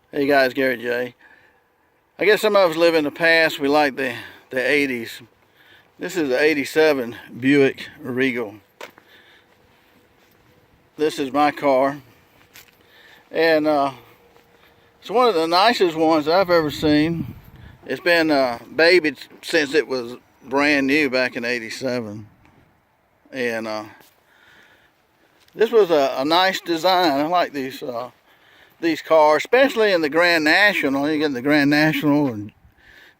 Hey guys, Gary J. I guess some of us live in the past. We like the 80s. This is the 87 Buick Regal. This is my car. And it's one of the nicest ones I've ever seen. It's been babied since it was brand new back in 87. And this was a nice design. I like these cars, especially in the Grand National. You get the Grand National and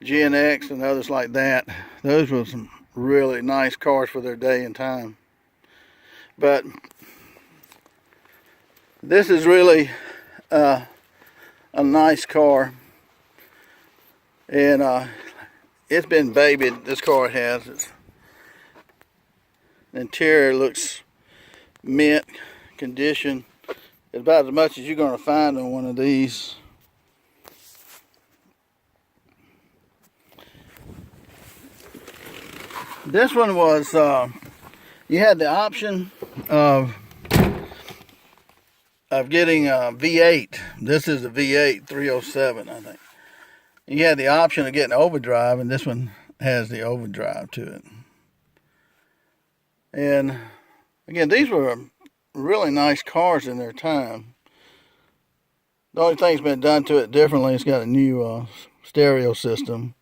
GNX and others like that. Those were some really nice cars for their day and time. But this is really a nice car, and it's been babied. This car has. The interior looks mint condition. It's about as much as you're going to find on one of these. This one was, you had the option of getting a V8. This is a V8 307, I think. You had the option of getting overdrive, and this one has the overdrive to it. And again, these were really nice cars in their time. The only thing's been done to it differently, it's got a new stereo system,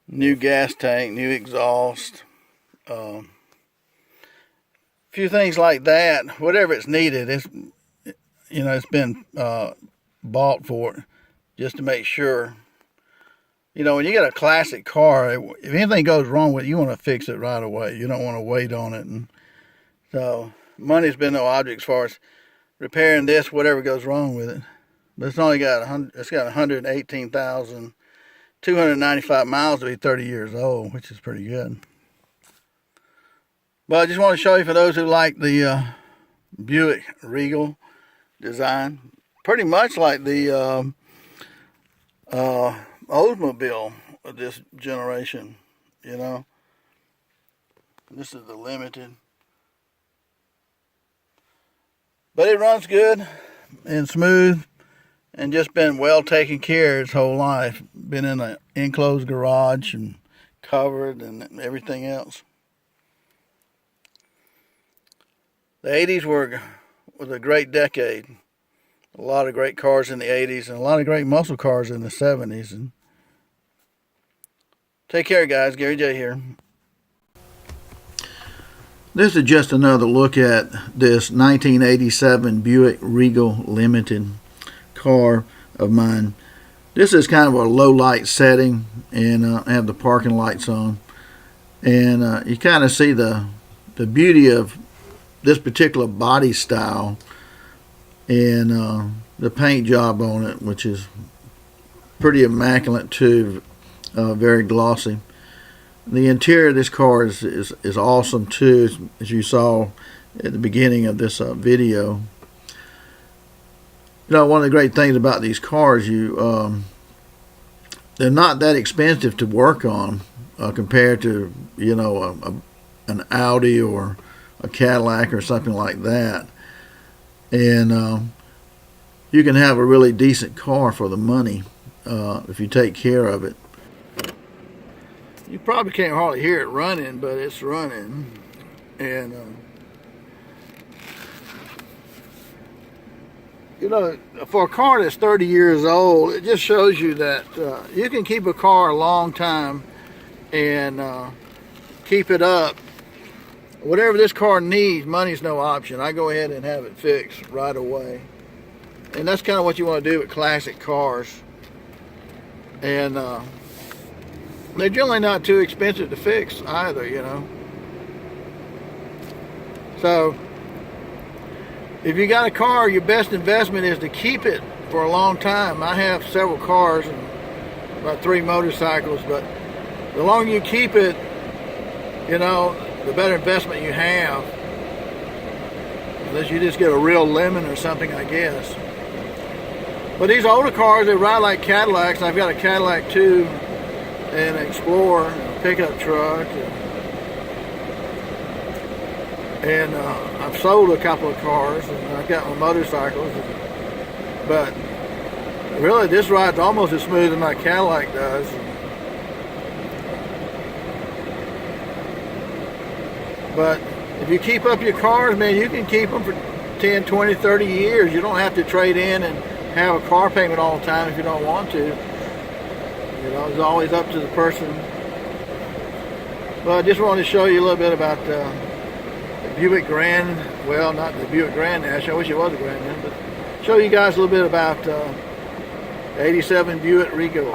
new gas tank, new exhaust, a few things like that. Whatever it's needed, it's been bought for it, just to make sure. When you get a classic car, if anything goes wrong with it, you want to fix it right away. You don't want to wait on it. And so money's been no object as far as repairing this, whatever goes wrong with it. But it's got 118,295 miles to be 30 years old, which is pretty good. But I just want to show you, for those who like the Buick Regal design, pretty much like the Oldsmobile of this generation, This is the Limited. But it runs good and smooth and just been well taken care of its whole life. Been in an enclosed garage and covered and everything else. The 80s was a great decade. A lot of great cars in the 80s and a lot of great muscle cars in the 70s. And take care, guys. Gary J here. This is just another look at this 1987 Buick Regal Limited car of mine. This is kind of a low light setting, and I have the parking lights on. And you kind of see the beauty of this particular body style and the paint job on it, which is pretty immaculate too, very glossy. The interior of this car is awesome too, as you saw at the beginning of this video. One of the great things about these cars, they're not that expensive to work on compared to an Audi or a Cadillac or something like that. And you can have a really decent car for the money if you take care of it. You probably can't hardly hear it running, but it's running. And for a car that's 30 years old, it just shows you that you can keep a car a long time and keep it up. Whatever this car needs, money's no option. I go ahead and have it fixed right away. And that's kind of what you want to do with classic cars. And they're generally not too expensive to fix either, So if you got a car, your best investment is to keep it for a long time. I have several cars and about 3 motorcycles, but the longer you keep it, the better investment you have. Unless you just get a real lemon or something, I guess. But these older cars, they ride like Cadillacs. I've got a Cadillac too, and an Explorer, a pickup truck, and I've sold a couple of cars, and I've got my motorcycles, but Really, this ride's almost as smooth as my Cadillac does. But if you keep up your cars, man, you can keep them for 10, 20, 30 years. You don't have to trade in and have a car payment all the time if you don't want to. You know, it's always up to the person. But I just wanted to show you a little bit about the Buick Grand, well, not the Buick Grand National, I wish it was a Grand National, but show you guys a little bit about the 87 Buick Regal.